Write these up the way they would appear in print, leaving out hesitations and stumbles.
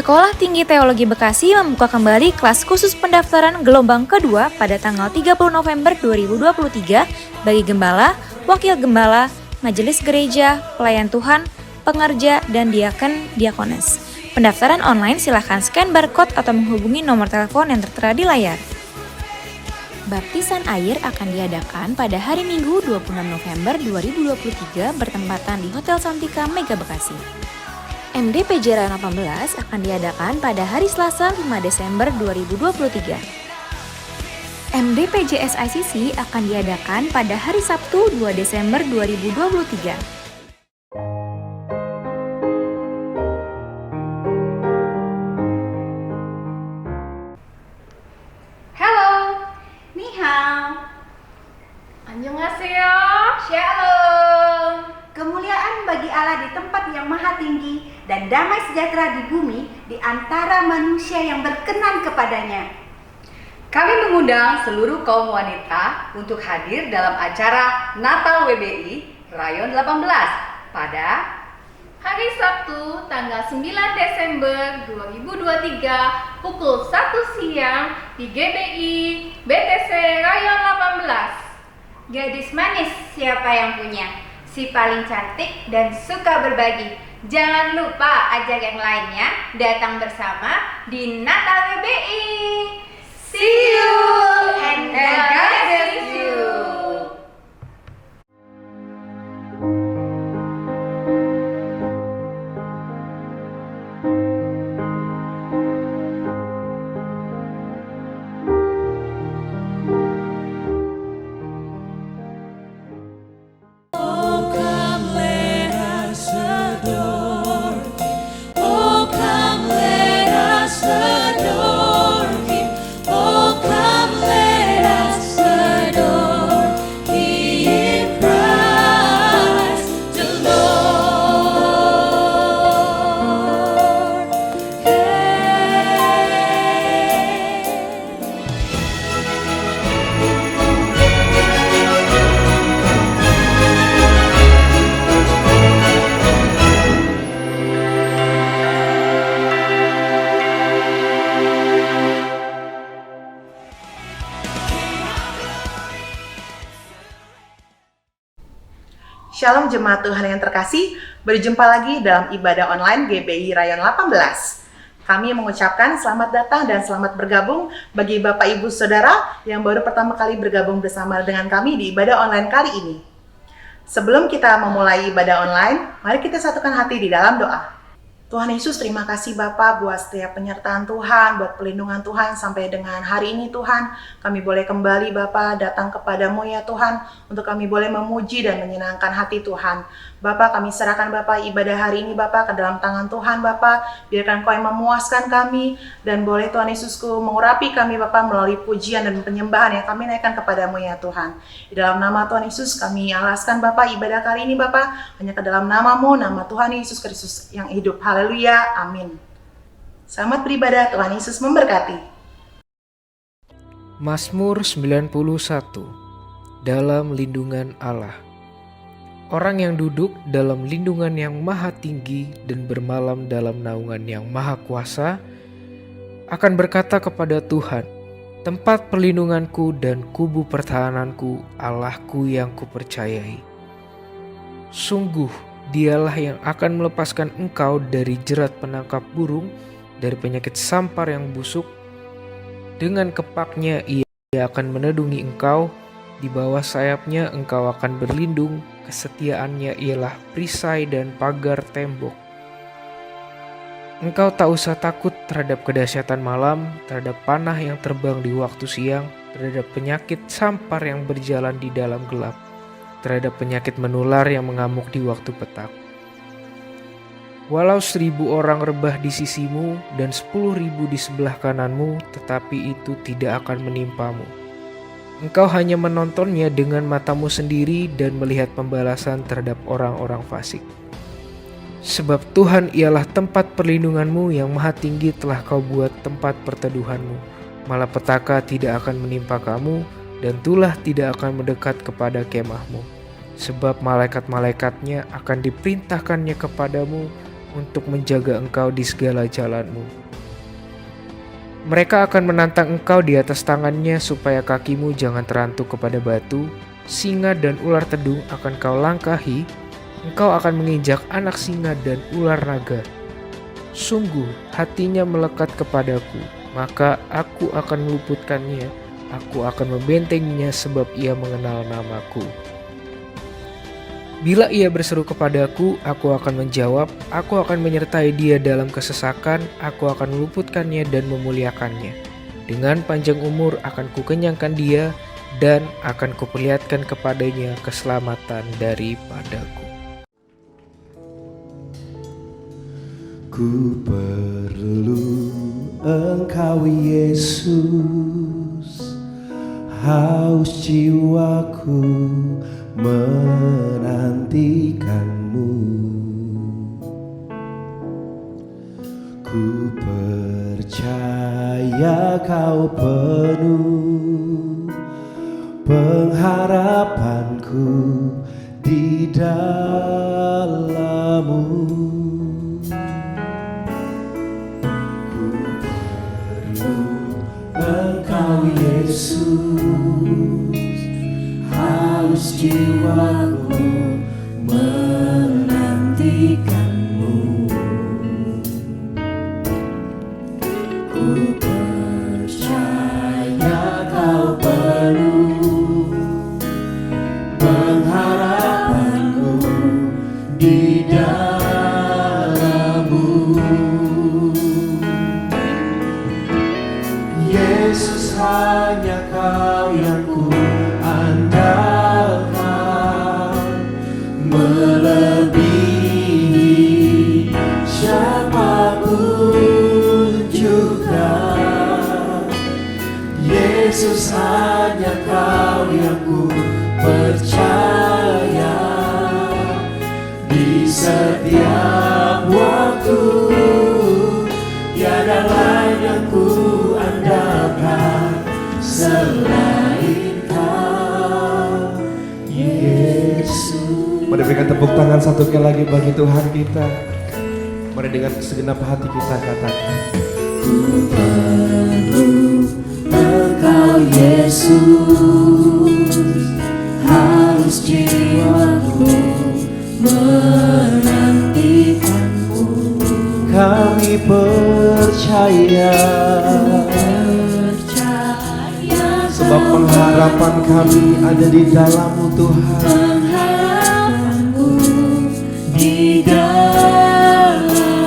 Sekolah Tinggi Teologi Bekasi membuka kembali kelas khusus pendaftaran gelombang kedua pada tanggal 30 November 2023 bagi gembala, wakil gembala, majelis gereja, pelayan Tuhan, pengerja, dan diaken-diakones. Pendaftaran online silahkan scan barcode atau menghubungi nomor telepon yang tertera di layar. Baptisan air akan diadakan pada hari Minggu 26 November 2023 bertempatan di Hotel Santika Mega Bekasi. MDPJ Rayon 18 akan diadakan pada hari Selasa 5 Desember 2023. MDPJ SICC akan diadakan pada hari Sabtu 2 Desember 2023. Annyeonghaseyo. Shalom. Kemuliaan bagi Allah di tempat yang maha tinggi dan damai sejahtera di bumi di antara manusia yang berkenan kepadanya. Kami mengundang seluruh kaum wanita untuk hadir dalam acara Natal WBI Rayon 18 pada hari Sabtu tanggal 9 Desember 2023 pukul 1 siang di GBI BTC Rayon 18. Gadis manis siapa yang punya? Si paling cantik dan suka berbagi. Jangan lupa ajak yang lainnya datang bersama di Natal WBI. See you and God bless you. Shalom Jemaat Tuhan yang terkasih, berjumpa lagi dalam ibadah online GBI Rayon 18. Kami mengucapkan selamat datang dan selamat bergabung bagi Bapak Ibu Saudara yang baru pertama kali bergabung bersama dengan kami di ibadah online kali ini. Sebelum kita memulai ibadah online, mari kita satukan hati di dalam doa. Tuhan Yesus, terima kasih Bapa buat setiap penyertaan Tuhan, buat pelindungan Tuhan sampai dengan hari ini Tuhan. Kami boleh kembali Bapa datang kepadamu ya Tuhan, untuk kami boleh memuji dan menyenangkan hati Tuhan. Bapa, kami serahkan Bapa ibadah hari ini Bapa ke dalam tangan Tuhan Bapa. Biarkan Kau yang memuaskan kami, dan boleh Tuhan Yesusku mengurapi kami Bapa melalui pujian dan penyembahan yang kami naikkan kepadamu ya Tuhan. Di dalam nama Tuhan Yesus kami alaskan Bapa ibadah kali ini Bapa hanya ke dalam namamu, nama Tuhan Yesus Kristus yang hidup. Haleluya, amin. Selamat beribadah, Tuhan Yesus memberkati. Mazmur 91. Dalam lindungan Allah. Orang yang duduk dalam lindungan yang maha tinggi dan bermalam dalam naungan yang maha kuasa akan berkata kepada Tuhan, tempat perlindunganku dan kubu pertahananku, Allahku yang kupercayai. Sungguh, Dialah yang akan melepaskan engkau dari jerat penangkap burung, dari penyakit sampar yang busuk. Dengan kepaknya Ia akan menedungi engkau, di bawah sayapnya engkau akan berlindung, kesetiaannya ialah perisai dan pagar tembok. Engkau tak usah takut terhadap kedahsyatan malam, terhadap panah yang terbang di waktu siang, terhadap penyakit sampar yang berjalan di dalam gelap, terhadap penyakit menular yang mengamuk di waktu petang. Walau 1.000 orang rebah di sisimu dan 10.000 di sebelah kananmu, tetapi itu tidak akan menimpamu. Engkau hanya menontonnya dengan matamu sendiri dan melihat pembalasan terhadap orang-orang fasik. Sebab Tuhan ialah tempat perlindunganmu, yang maha tinggi telah kau buat tempat perteduhanmu. Malapetaka tidak akan menimpa kamu, dan tulah tidak akan mendekat kepada kemahmu. Sebab malaikat-malaikatnya akan diperintahkannya kepadamu untuk menjaga engkau di segala jalanmu. Mereka akan menantang engkau di atas tangannya supaya kakimu jangan terantuk kepada batu. Singa dan ular tedung akan kau langkahi, engkau akan menginjak anak singa dan ular naga. Sungguh hatinya melekat kepadaku, maka aku akan meluputkannya, aku akan membentenginya sebab ia mengenal namaku. Bila ia berseru kepadaku, aku akan menjawab, aku akan menyertai dia dalam kesesakan, aku akan meluputkannya dan memuliakannya. Dengan panjang umur akan kukenyangkan dia, dan akan kuperlihatkan kepadanya keselamatan daripadaku. Ku perlu Engkau Yesus, haus jiwaku menantikanmu. Ku percaya Kau penuh pengharapanku di dalam-Mu. Ku perlu Engkau Yesus, haus jiwaku menantikanmu. Ku percaya Kau penuh pengharapanku di dalam-Mu. Yesus, hanya Kau yang ku andalkan, melebihi siapapun juga. Yesus, hanya Kau yang ku percaya, di setiap waktu tiada lain yang ku andalkan selain Kau, Yesus. Mari berikan tepuk tangan satu kali lagi bagi Tuhan kita. Mari dengan segenap hati kita katakan, ku perlu Engkau Yesus, haus jiwaku menantikanmu. Kami percaya, sebab pengharapan kami ada di dalam-Mu Tuhan. Pengharapanku di dalam-Mu.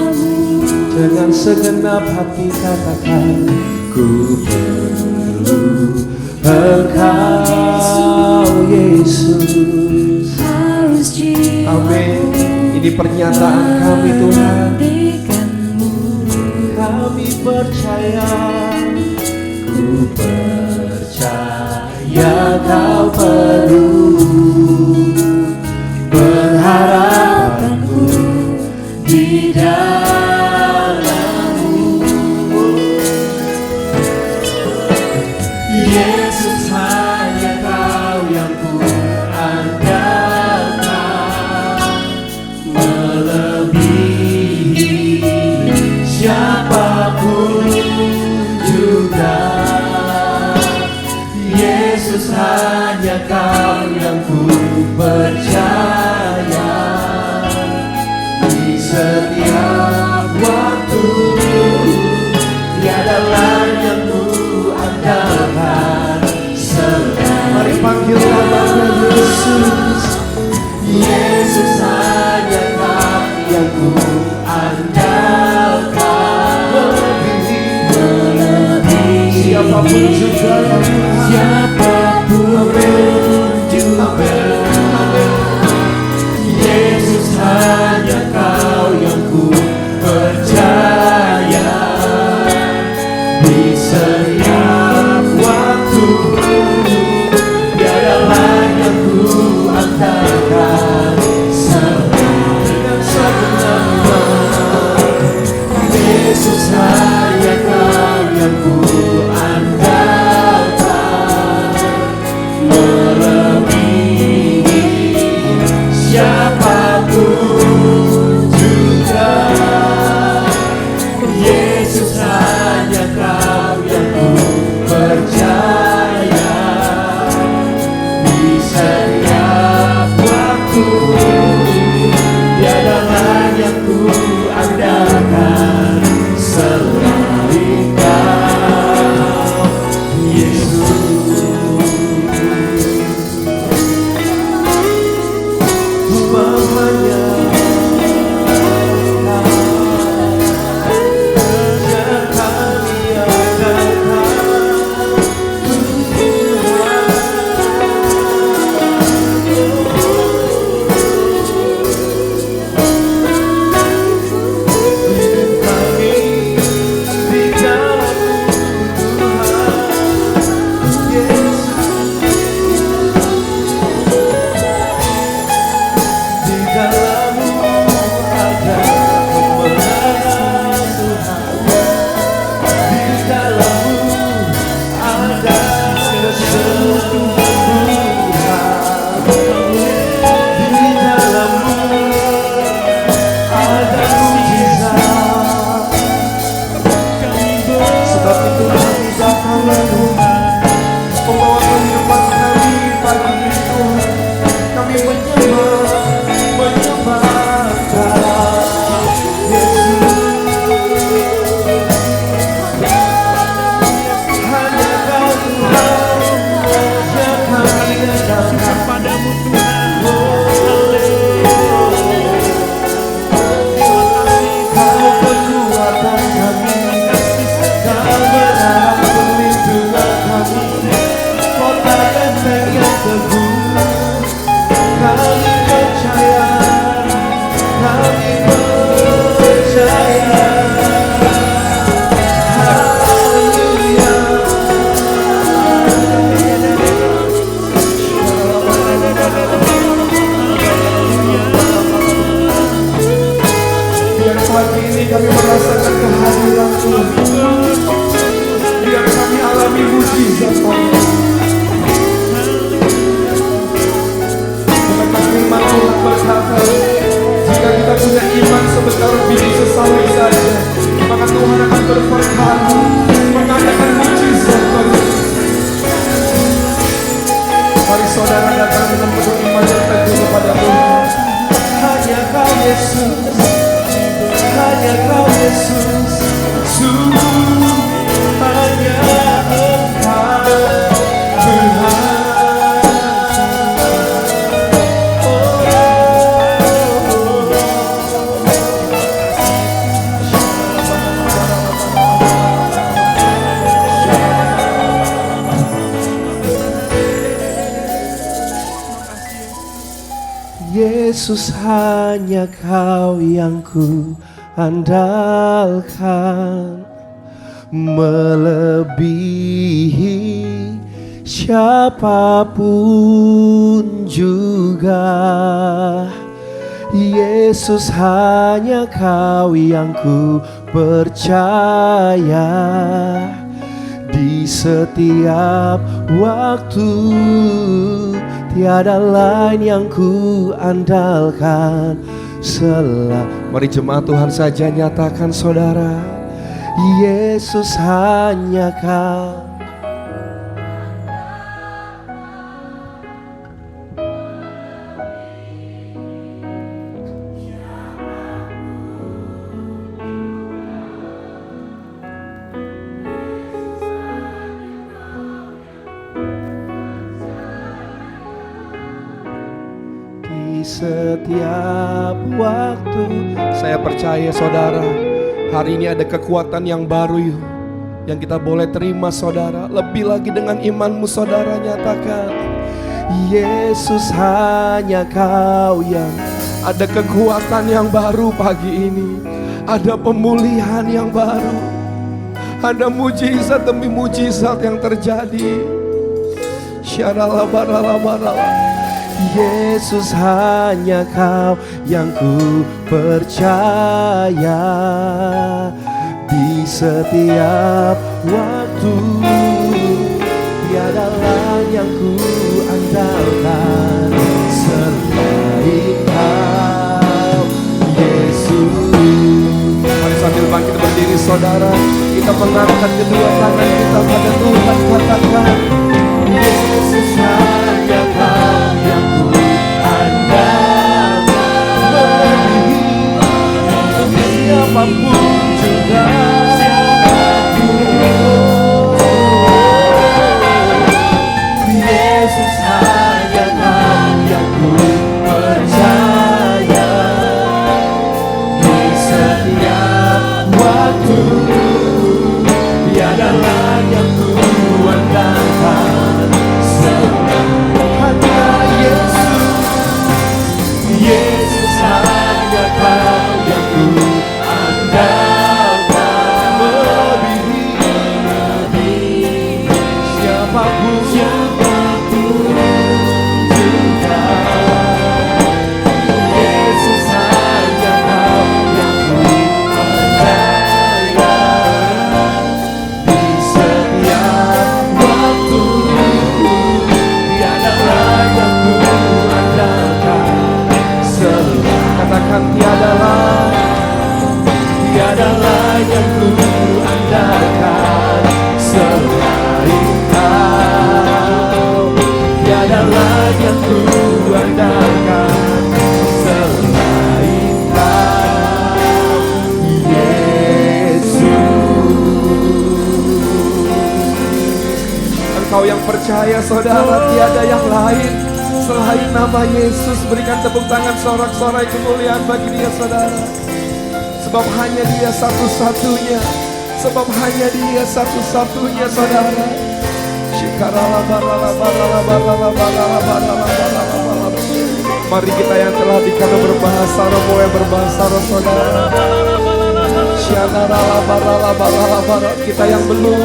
Dengan segenap hati katakan, ku perlu Engkau Yesus. Amin. Ini pernyataan kami Tuhan. Kami percaya, ku percaya Kau penuh pengharapanku di dalam-Mu. Yesus, hanya Kau yang ku andalkan, melebihi siapapun juga. Yesus, hanya Kau yang ku percaya, di setiap waktu tiada lain yang ku andalkan selain. Mari panggil namanya Yesus. Yesus, hanya Kau yang ku andalkan, melebihi siapapun juga. Siapapun juga. Yesus, hanya Kau yang ku pagi ini kami merasakan kehadiran Tuhan. Biar kami alami mujizat Tuhan. Karena firman Tuhan berkata, jika kita punya iman sebesar biji sesawi saja, maka Tuhan akan berperkara mengadakan mujizat Tuhan. Mari saudara datang dengan penuh iman yang teguh kepada Tuhan. Hanya Kau Yesus, hanya Kau Yesus, sungguh hanya Engkau Tuhan. Yesus, hanya Kau yang ku andalkan, melebihi siapapun juga. Yesus, hanya Kau yang ku percaya, di setiap waktu tiada lain yang ku andalkan. Mari jemaat Tuhan saja nyatakan saudara, Yesus, hanya Kau. Setiap waktu. Saya percaya saudara, hari ini ada kekuatan yang baru yang kita boleh terima saudara. Lebih lagi dengan imanmu saudara, nyatakan, Yesus, hanya Kau yang. Ada kekuatan yang baru pagi ini, ada pemulihan yang baru, ada mujizat demi mujizat yang terjadi. Syaralabaralabarala. Yesus, hanya Kau yang ku percaya, di setiap waktu tiada lain yang ku andalkan selain Kau, Yesus. Mari sambil bangkit berdiri saudara, kita mengangkat kedua tangan kita pada Tuhan, katakan, Yesus, hanya Kau yang ku andalkan, melebihi siapapun juga. Yesus, hanya Kau yang ku percaya, di setiap waktu tiada lain yang ku andalkan selain hanya Yesus. Yesus, hanya Kau yang ku andalkan, melebihi siapapun juga. Yesus, hanya Kau yang ku percaya, di setiap waktu tiada lain yang ku andalkan selain. Katakan, tiada lain yang ku andalkan selain Kau. Tiada lain yang ku andalkan selain Kau, Yesus. Engkau yang percaya saudara, tiada yang lain selain nama Yesus. Berikan tepuk tangan sorak-sorai kemuliaan bagi Dia saudara. Sebab hanya Dia satu-satunya, sebab hanya Dia satu-satunya saudara. Mari kita yang telah dikatakan berbahasa roh boleh berbahasa roh saudara. Kita yang belum,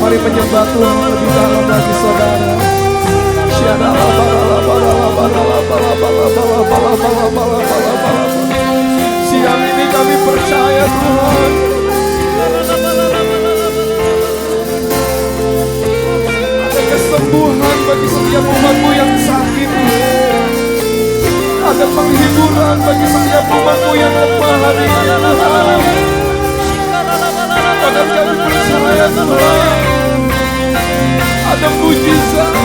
mari menyembah Tuhan lebih dalam lagi saudara. Siang ini kami percaya Tuhan. Ada kesembuhan bagi setiap umatmu yang sakit, Tuhan. Ada penghiburan bagi setiap umatmu yang lemah hari ini, Tuhan. Dan kami percaya, Tuhan, ada mujizat,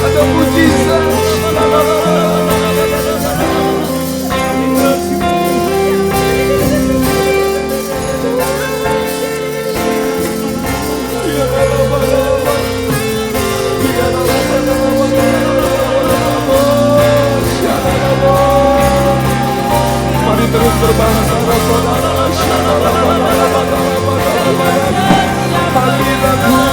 ada mujizat. Mari terus berbahasa, saudara. Hadiratmu,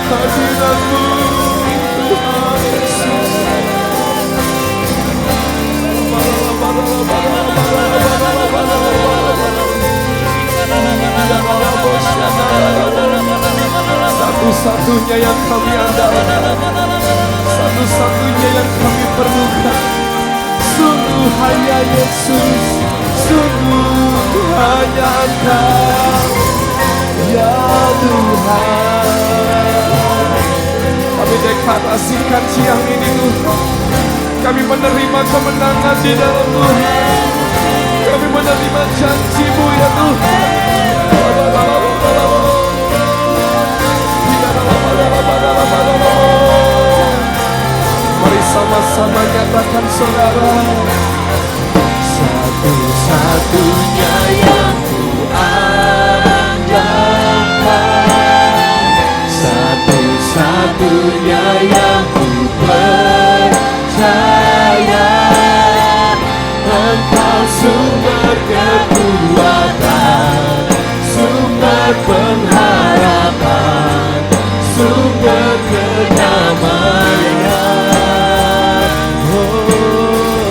hadiratmu, Tuhan Yesus. Satu-satunya yang kami andalkan, satu-satunya yang kami perlukan, sungguh hanya Yesus, sungguh hanya Engkau, ya Tuhan. Kami deklarasikan siang ini, Tuhan, kami menerima kemenangan di dalam Tuhan. Kami menerima janji-Mu, ya Tuhan. Mari sama-sama nyatakan, saudara. Satu-satunya yang ku andalkan, satu-satunya yang ku percaya, Engkau sumber kekuatan, sumber pengharapan, sumber kedamaian. Oh,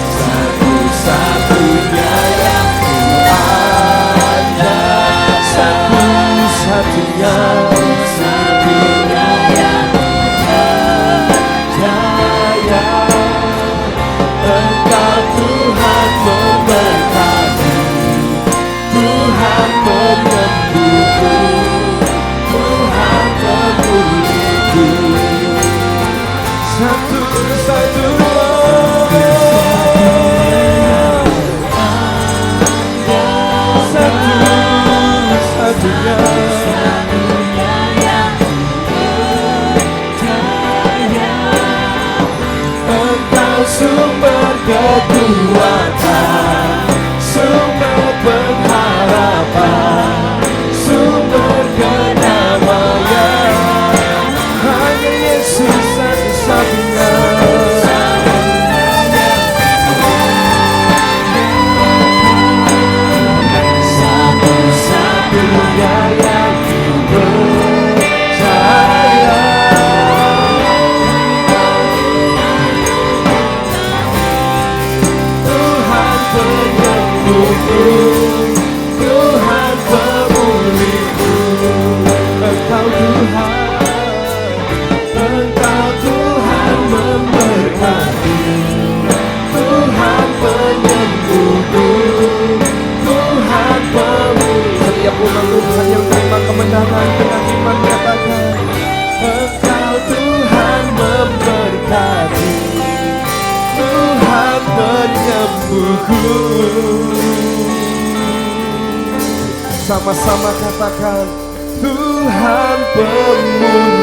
satu-satunya yang ku andalkan, satu-satunya yang ku percaya, Engkau Tuhan memberkati, Tuhan menyembuhku, Tuhan memulihku. Satu-satunya yang percaya, Engkau sumber kekuatan, sumber pengharapan, sumber kedamaian. Hanya Yesus satu-satunya. Satu-satunya yang ku percaya, Tuhan penyembuhku, Tuhan pemulihku. Engkau Tuhan memberkati, Tuhan penyembuhku, Tuhan pemulih. Setiap umat Tuhan yang terima kemenangan dengan iman nyatakan, Engkau Tuhan memberkati, Tuhan penyembuhku. Sama-sama katakan, Tuhan pemulihku.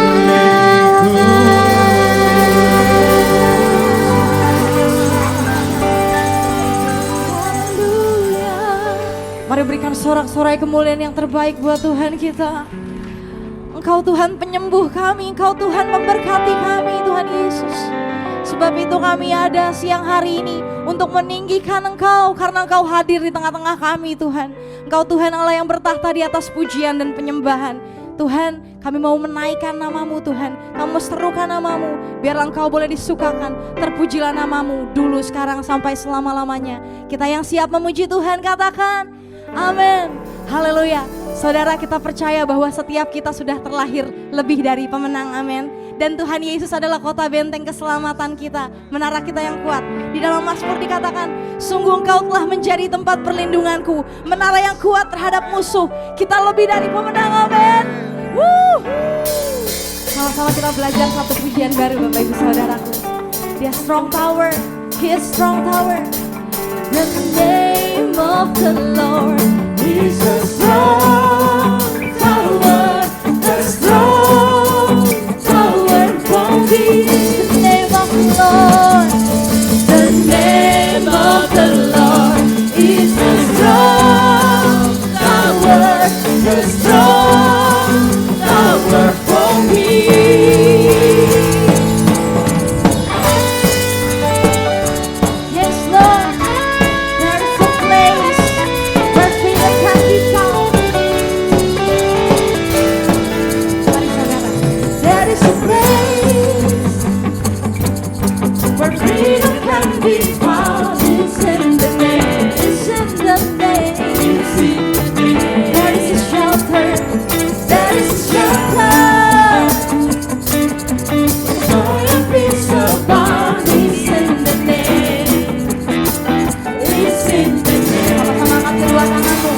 Mari berikan sorak-sorai kemuliaan yang terbaik buat Tuhan kita. Engkau Tuhan penyembuh kami, Engkau Tuhan memberkati kami, Tuhan Yesus. Sebab itu kami ada siang hari ini untuk meninggikan Engkau, karena Engkau hadir di tengah-tengah kami, Tuhan. Engkau Tuhan Allah yang bertahta di atas pujian dan penyembahan. Tuhan, kami mau menaikkan nama-Mu, Tuhan. Kami serukan nama-Mu, biarlah Engkau boleh disukakan. Terpujilah nama-Mu dulu, sekarang, sampai selama-lamanya. Kita yang siap memuji Tuhan, katakan amin. Haleluya. Saudara, kita percaya bahwa setiap kita sudah terlahir lebih dari pemenang, amin. Dan Tuhan Yesus adalah kota benteng keselamatan kita, menara kita yang kuat. Di dalam Mazmur dikatakan, sungguh Engkau telah menjadi tempat perlindunganku, menara yang kuat terhadap musuh. Kita lebih dari pemenang, amin. Sama-sama kita belajar satu pujian baru Bapak Ibu Saudaraku. Dia strong tower, He is strong tower. The name of the Lord is a strong tower, a strong tower for me. The name of the Lord, the name of the Lord is a strong tower, a strong tower for me. Yes, Lord, there is a place where freedom can be found. Mari saudara, there is a place where freedom can be found. It's in the name, it's in the name, it's in the name. There is a shelter, there is a shelter. Joy and peace abound. It's in the name, it's in the name. Sama-sama angkat kedua tanganmu.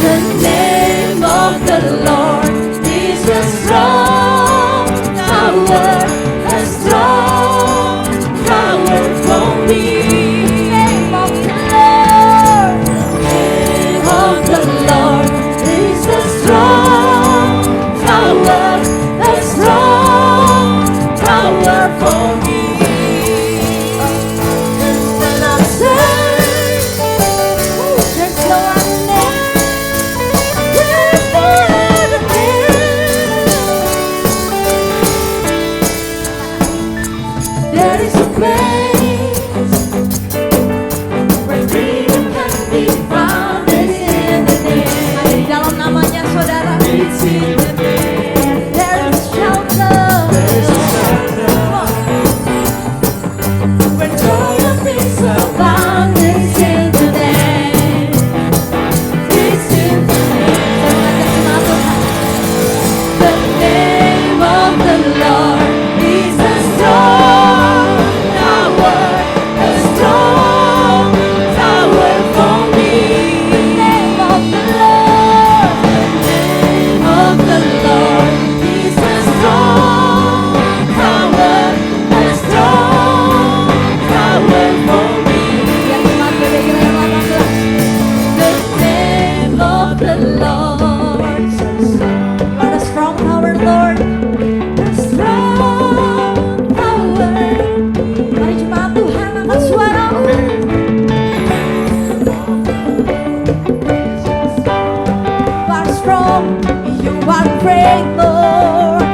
The name of the Lord is a strong tower, a strong tower for me. Name of the Lord, name of the Lord is a strong tower, a strong tower for me. When I'm saved, there's no other name, there's no other name. There is a place where freedom can be found. It's in the name. Ada di dalam namanya saudara. It's in the name. There is shelter. There is shelter. Where joy and peace abound. It's in the name. It's in the name. The name of the Lord is a strong tower, a strong tower for me. The name of the Lord, the name of the Lord is a strong tower, a strong tower for me. Yang jemaat GBI Rayon 18. The name of the Lord, what a strong tower, Lord. A strong tower. Mari jemaat Tuhan angkat suaramu. You are strong, you are great, Lord.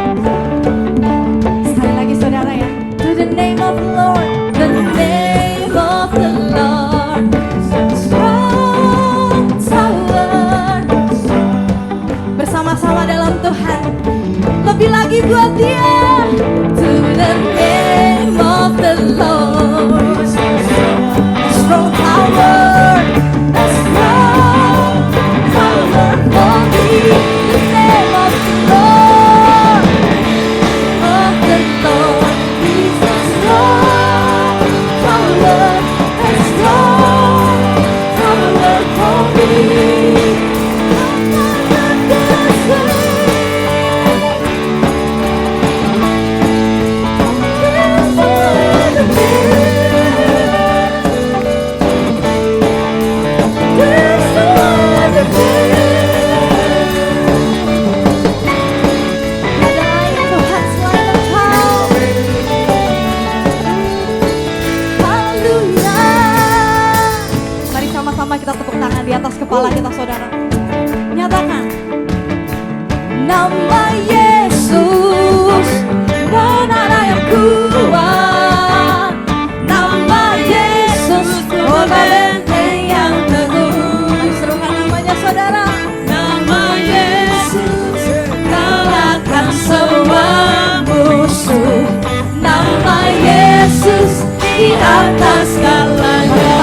Sekali lagi saudara ya. To the name of the Lord, the name of the Lord, strong tower. Bersama-sama dalam Tuhan, lebih lagi buat Dia. To the name of the Lord, a strong tower, a strong tower for me. The name of the Lord, is a strong tower, a strong tower for me. Mari sama-sama kita tepuk tangan di atas kepala kita saudara. Nyatakan nama Yesus, menara yang kuat. Nama Yesus, kota benteng yang teguh. Serukan namanya saudara. Nama Yesus, kalahkan semua musuh. Nama Yesus di atas segalanya.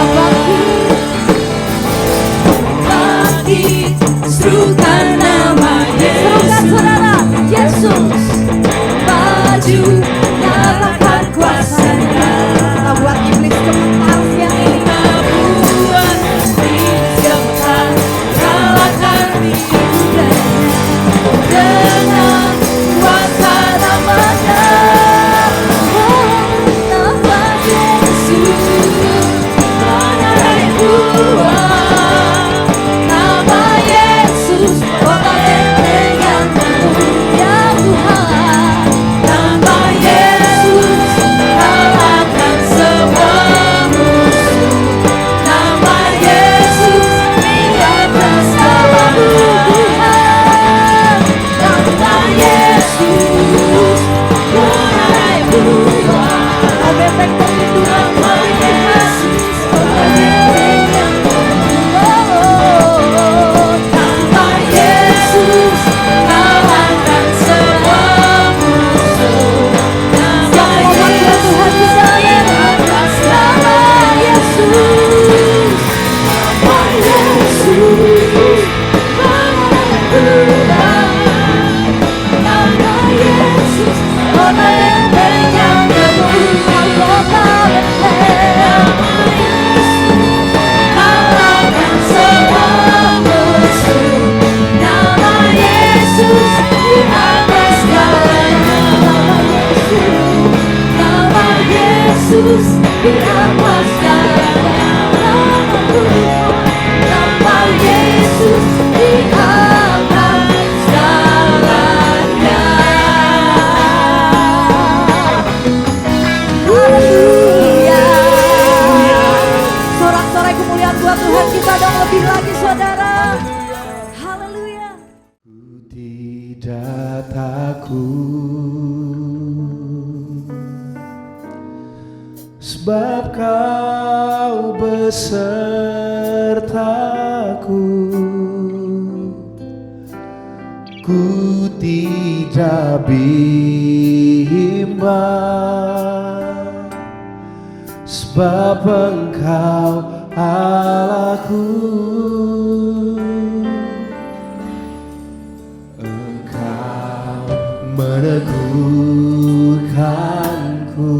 Bagi serukan nama Yesus. Serukan saudara, Yesus. Berapa salahnya aku tanpa Yesus dihapus salahnya. Haleluya. Sorak-sorai kemuliaan buat Tuhan kita dong lebih lagi saudara. Haleluya. Ku tidak takut, sebab Kau besertaku. Ku tidak bimbang, sebab Engkau Allahku. Engkau meneguhkanku,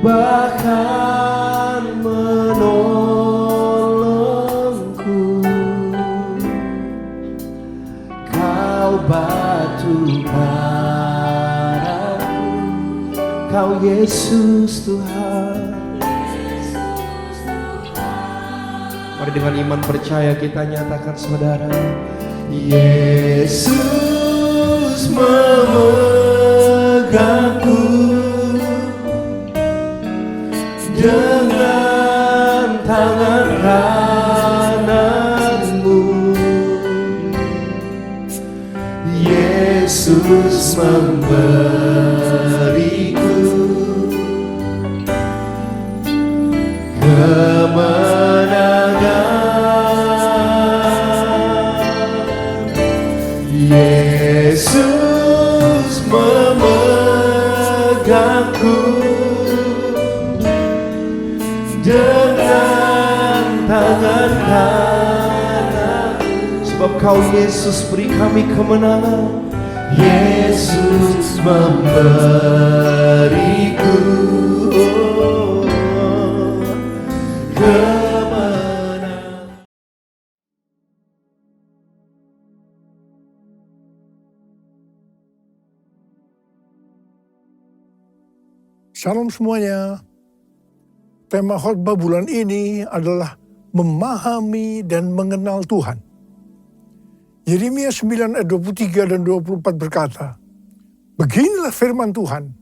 bahkan menolongku. Kau batu karangku, Kau Yesus Tuhan. Mari dengan iman percaya kita nyatakan saudara, Yesus memegangku dengan tangan kananmu. Yesus memberiku kemenangan. Yesus memegangku dengan tangan kanan, sebab Kau Yesus beri kami kemenangan. Yesus memberiku kemenangan. Salam semuanya. Tema khotbah bulan ini adalah memahami dan mengenal Tuhan. Yeremia 9 ayat 23 dan 24 berkata, beginilah firman Tuhan,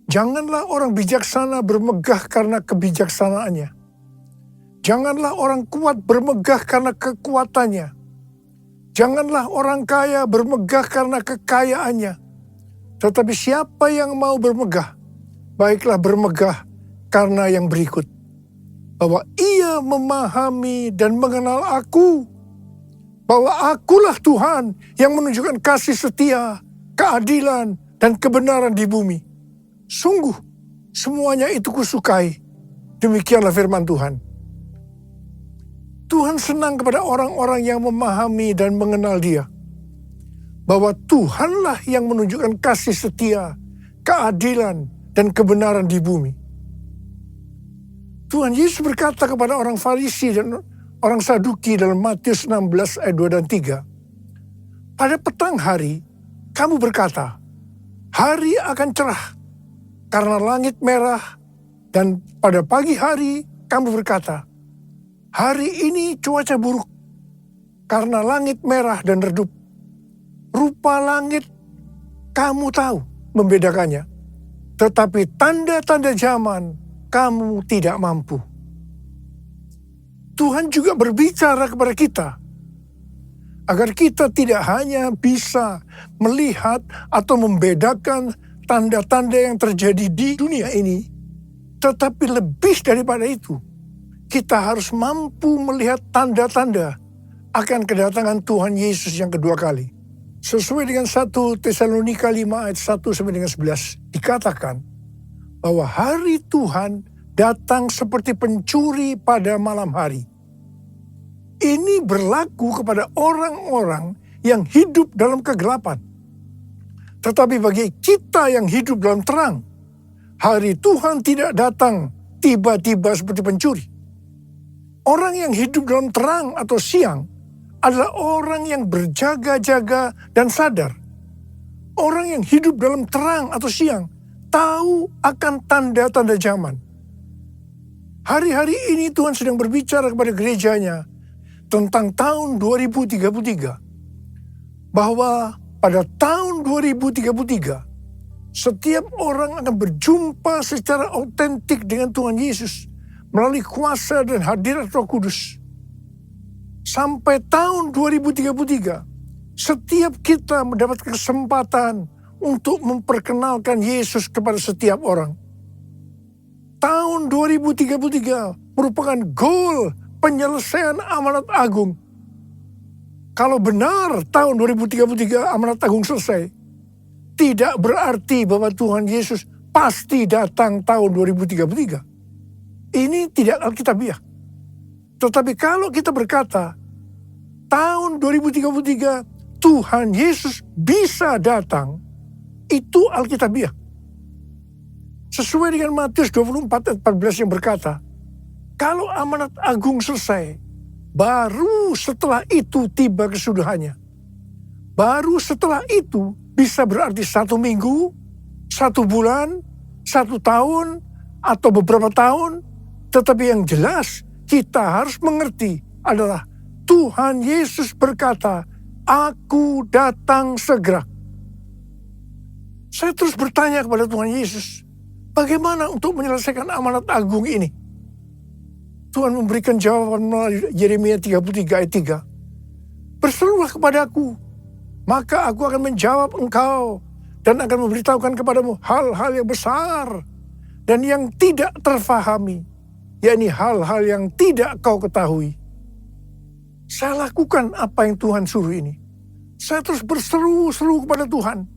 janganlah orang bijaksana bermegah karena kebijaksanaannya. Janganlah orang kuat bermegah karena kekuatannya. Janganlah orang kaya bermegah karena kekayaannya. Tetapi siapa yang mau bermegah, baiklah bermegah karena yang berikut, bahwa ia memahami dan mengenal aku, bahwa akulah Tuhan yang menunjukkan kasih setia, keadilan, dan kebenaran di bumi. Sungguh, semuanya itu kusukai. Demikianlah firman Tuhan. Tuhan senang kepada orang-orang yang memahami dan mengenal Dia, bahwa Tuhanlah yang menunjukkan kasih setia, keadilan, dan kebenaran di bumi. Tuhan Yesus berkata kepada orang Farisi dan orang Saduki dalam Matius 16 ayat 2 dan 3. Pada petang hari, kamu berkata, hari akan cerah karena langit merah. Dan pada pagi hari, kamu berkata, hari ini cuaca buruk karena langit merah dan redup. Rupa langit kamu tahu membedakannya. Tetapi tanda-tanda zaman kamu tidak mampu. Tuhan juga berbicara kepada kita agar kita tidak hanya bisa melihat atau membedakan tanda-tanda yang terjadi di dunia ini, tetapi lebih daripada itu, kita harus mampu melihat tanda-tanda akan kedatangan Tuhan Yesus yang kedua kali. Sesuai dengan 1 Tesalonika 5 ayat 1 sampai dengan 11 dikatakan bahwa hari Tuhan datang seperti pencuri pada malam hari. Ini berlaku kepada orang-orang yang hidup dalam kegelapan. Tetapi bagi kita yang hidup dalam terang, hari Tuhan tidak datang tiba-tiba seperti pencuri. Orang yang hidup dalam terang atau siang adalah orang yang berjaga-jaga dan sadar. Orang yang hidup dalam terang atau siang tahu akan tanda-tanda zaman. Hari-hari ini Tuhan sedang berbicara kepada gerejanya tentang tahun 2033. Bahwa pada tahun 2033, setiap orang akan berjumpa secara autentik dengan Tuhan Yesus melalui kuasa dan hadirat Roh Kudus. Sampai tahun 2033, setiap kita mendapat kesempatan untuk memperkenalkan Yesus kepada setiap orang. Tahun 2033 merupakan goal penyelesaian amanat agung. Kalau benar tahun 2033 amanat agung selesai, tidak berarti bahwa Tuhan Yesus pasti datang tahun 2033. Ini tidak alkitabiah. Tetapi kalau kita berkata, tahun 2033 Tuhan Yesus bisa datang, itu alkitabiah. Sesuai dengan Matius 24 ayat 14 yang berkata, kalau amanat agung selesai, baru setelah itu tiba kesudahannya. Baru setelah itu bisa berarti 1 minggu, 1 bulan, 1 tahun, atau beberapa tahun. Tetapi yang jelas kita harus mengerti adalah Tuhan Yesus berkata, "Aku datang segera." Saya terus bertanya kepada Tuhan Yesus, bagaimana untuk menyelesaikan amanat agung ini? Tuhan memberikan jawaban melalui Yeremia 33 ayat 3. "Berserulah kepadaku, maka aku akan menjawab engkau dan akan memberitahukan kepadamu hal-hal yang besar dan yang tidak terfahami, yakni hal-hal yang tidak kau ketahui." Saya lakukan apa yang Tuhan suruh ini. Saya terus berseru-seru kepada Tuhan.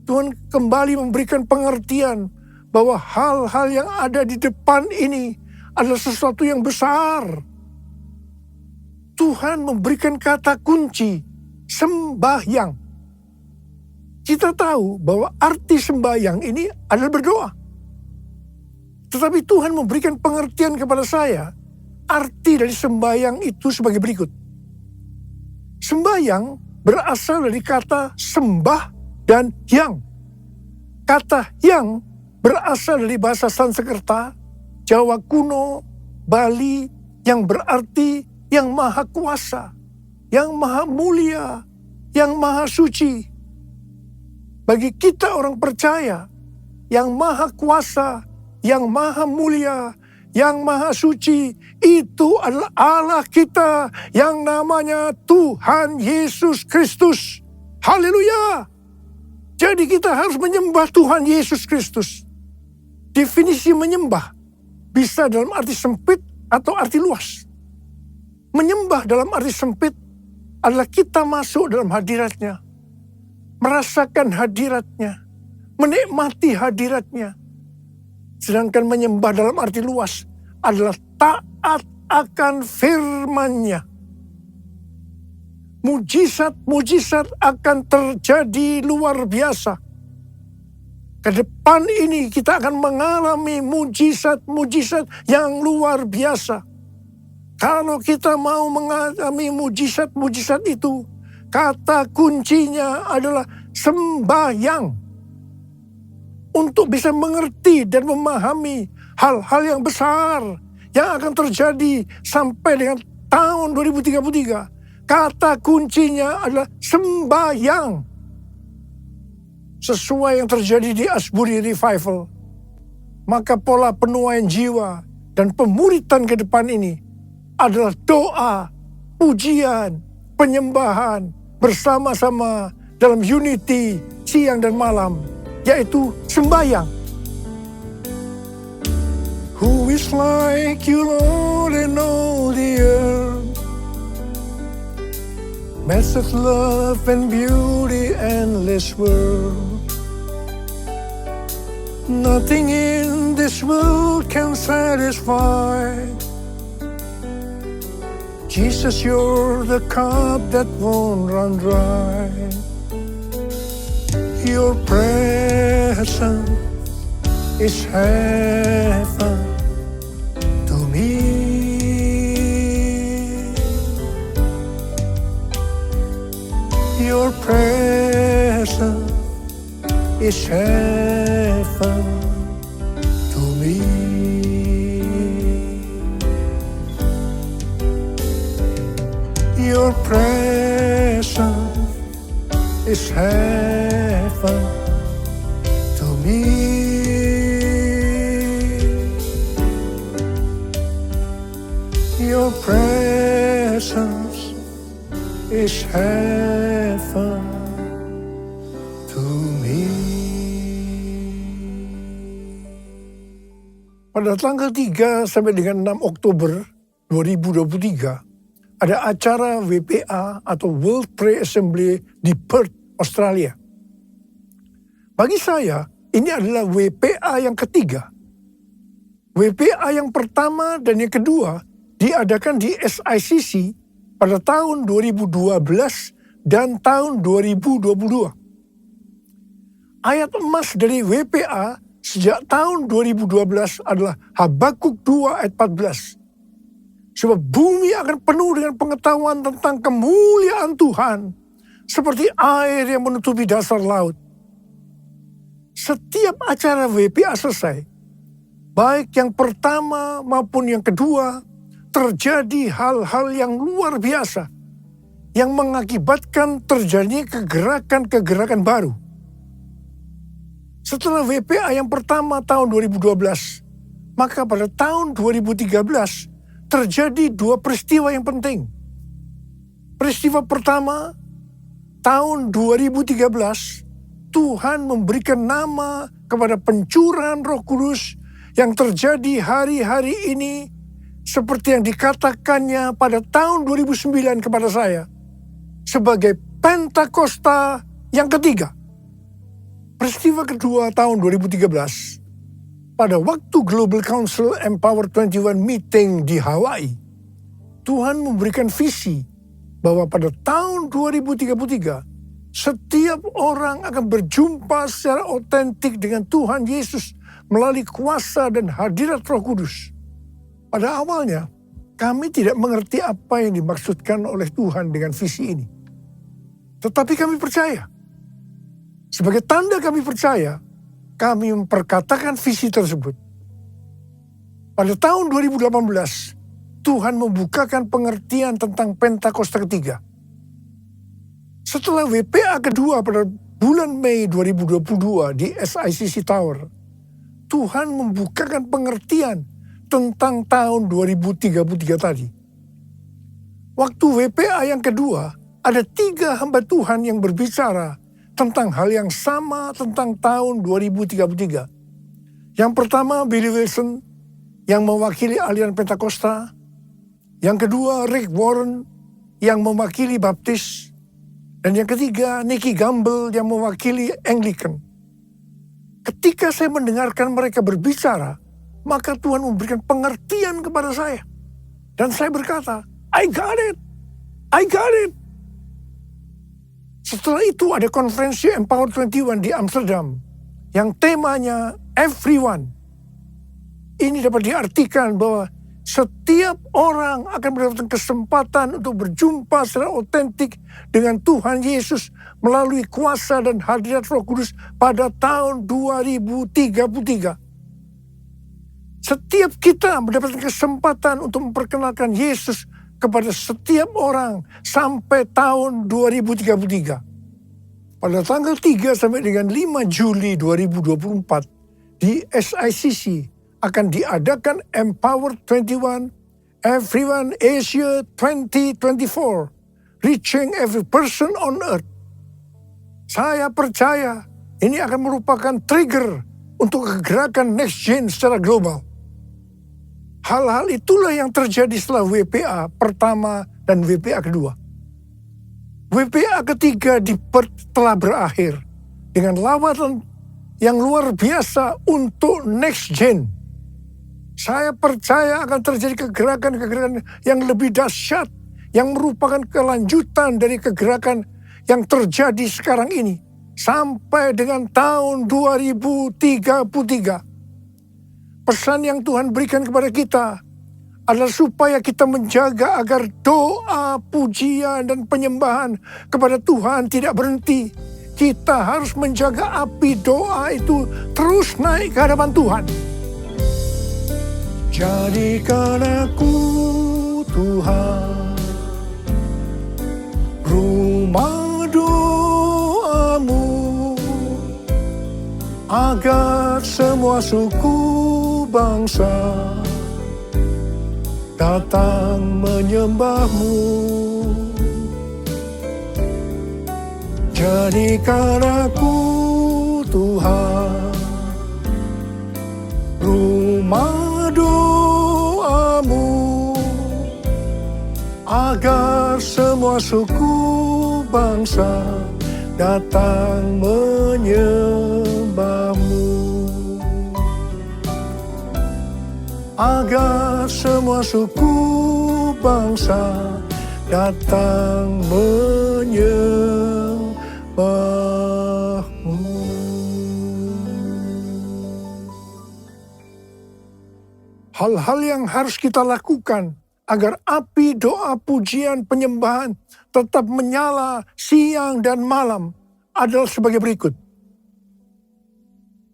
Tuhan kembali memberikan pengertian bahwa hal-hal yang ada di depan ini adalah sesuatu yang besar. Tuhan memberikan kata kunci, sembahyang. Kita tahu bahwa arti sembahyang ini adalah berdoa. Tetapi Tuhan memberikan pengertian kepada saya, arti dari sembahyang itu sebagai berikut. Sembahyang berasal dari kata sembah dan yang. Kata yang berasal dari bahasa Sanskerta, Jawa kuno, Bali, yang berarti yang maha kuasa, yang maha mulia, yang maha suci. Bagi kita orang percaya, yang maha kuasa, yang maha mulia, yang maha suci, itu adalah Allah kita yang namanya Tuhan Yesus Kristus. Haleluya! Jadi kita harus menyembah Tuhan Yesus Kristus. Definisi menyembah bisa dalam arti sempit atau arti luas. Menyembah dalam arti sempit adalah kita masuk dalam hadiratnya, merasakan hadiratnya, menikmati hadiratnya. Sedangkan menyembah dalam arti luas adalah taat akan firman-Nya. Mujizat-mujizat akan terjadi luar biasa. Ke depan ini kita akan mengalami mujizat-mujizat yang luar biasa. Kalau kita mau mengalami mujizat-mujizat itu, kata kuncinya adalah sembahyang. Untuk bisa mengerti dan memahami hal-hal yang besar yang akan terjadi sampai dengan tahun 2033. Kata kuncinya adalah sembahyang. Sesuai yang terjadi di Asbury Revival, maka pola penuaian jiwa dan pemuritan ke depan ini adalah doa, pujian, penyembahan bersama-sama dalam unity siang dan malam, yaitu sembahyang. Who is like you, Lord, in all the earth? Massive love and beauty, endless world. Nothing in this world can satisfy. Jesus, you're the cup that won't run dry. Your presence is heaven to me. Your presence is heaven is heaven to me. Your presence is heaven to me. Pada tanggal 3 sampai dengan 6 Oktober 2023, ada acara WPA atau World Prayer Assembly di Perth, Australia. Bagi saya, ini adalah WPA yang ketiga. WPA yang pertama dan yang kedua diadakan di SICC pada tahun 2012 dan tahun 2022. Ayat emas dari WPA sejak tahun 2012 adalah Habakuk 2 ayat 14. Sebab bumi akan penuh dengan pengetahuan tentang kemuliaan Tuhan, seperti air yang menutupi dasar laut. Setiap acara WPA selesai, baik yang pertama maupun yang kedua, terjadi hal-hal yang luar biasa, yang mengakibatkan terjadinya kegerakan-kegerakan baru. Setelah WPA yang pertama tahun 2012, maka pada tahun 2013, terjadi dua peristiwa yang penting. Peristiwa pertama, tahun 2013, Tuhan memberikan nama kepada pencurahan Roh Kudus yang terjadi hari-hari ini seperti yang dikatakannya pada tahun 2009 kepada saya sebagai Pentakosta yang ketiga. Peristiwa kedua tahun 2013, pada waktu Global Council Empower 21 meeting di Hawaii, Tuhan memberikan visi bahwa pada tahun 2033, setiap orang akan berjumpa secara otentik dengan Tuhan Yesus melalui kuasa dan hadirat Roh Kudus. Pada awalnya, kami tidak mengerti apa yang dimaksudkan oleh Tuhan dengan visi ini. Tetapi kami percaya. Sebagai tanda kami percaya, kami memperkatakan visi tersebut. Pada tahun 2018, Tuhan membukakan pengertian tentang Pentakosta ketiga. Setelah WPA kedua pada bulan Mei 2022 di SICC Tower, Tuhan membukakan pengertian tentang tahun 2033 tadi. Waktu WPA yang kedua, ada 3 hamba Tuhan yang berbicara tentang hal yang sama tentang tahun 2033. Yang pertama, Billy Wilson yang mewakili aliran Pentakosta. Yang kedua, Rick Warren yang mewakili Baptis. Dan yang ketiga, Nicky Gamble yang mewakili Anglican. Ketika saya mendengarkan mereka berbicara, maka Tuhan memberikan pengertian kepada saya. Dan saya berkata, I got it! I got it! Setelah itu ada konferensi Empower 21 di Amsterdam yang temanya Everyone. Ini dapat diartikan bahwa setiap orang akan mendapatkan kesempatan untuk berjumpa secara otentik dengan Tuhan Yesus melalui kuasa dan hadirat Roh Kudus pada tahun 2033. Setiap kita mendapatkan kesempatan untuk memperkenalkan Yesus kepada setiap orang sampai tahun 2033. Pada tanggal 3 sampai dengan 5 Juli 2024 di SICC akan diadakan Empower 21 Everyone Asia 2024, Reaching Every Person on Earth. Saya percaya ini akan merupakan trigger untuk kegerakan next gen secara global. Hal-hal itulah yang terjadi setelah WPA pertama dan WPA kedua. WPA ketiga di Perth telah berakhir dengan lawatan yang luar biasa untuk next gen. Saya percaya akan terjadi kegerakan-kegerakan yang lebih dahsyat yang merupakan kelanjutan dari kegerakan yang terjadi sekarang ini sampai dengan tahun 2033. Pesan yang Tuhan berikan kepada kita adalah supaya kita menjaga agar doa, pujian, dan penyembahan kepada Tuhan tidak berhenti. Kita harus menjaga api doa itu terus naik ke hadapan Tuhan. Jadikan aku, Tuhan, rumah doa agar semua suku bangsa datang menyembah-Mu. Jadikan aku, Tuhan, rumah doa-Mu, agar semua suku bangsa datang menyembah-Mu. Agar semua suku bangsa datang menyembah-Mu. Hal-hal yang harus kita lakukan agar api doa, pujian, penyembahan tetap menyala siang dan malam adalah sebagai berikut.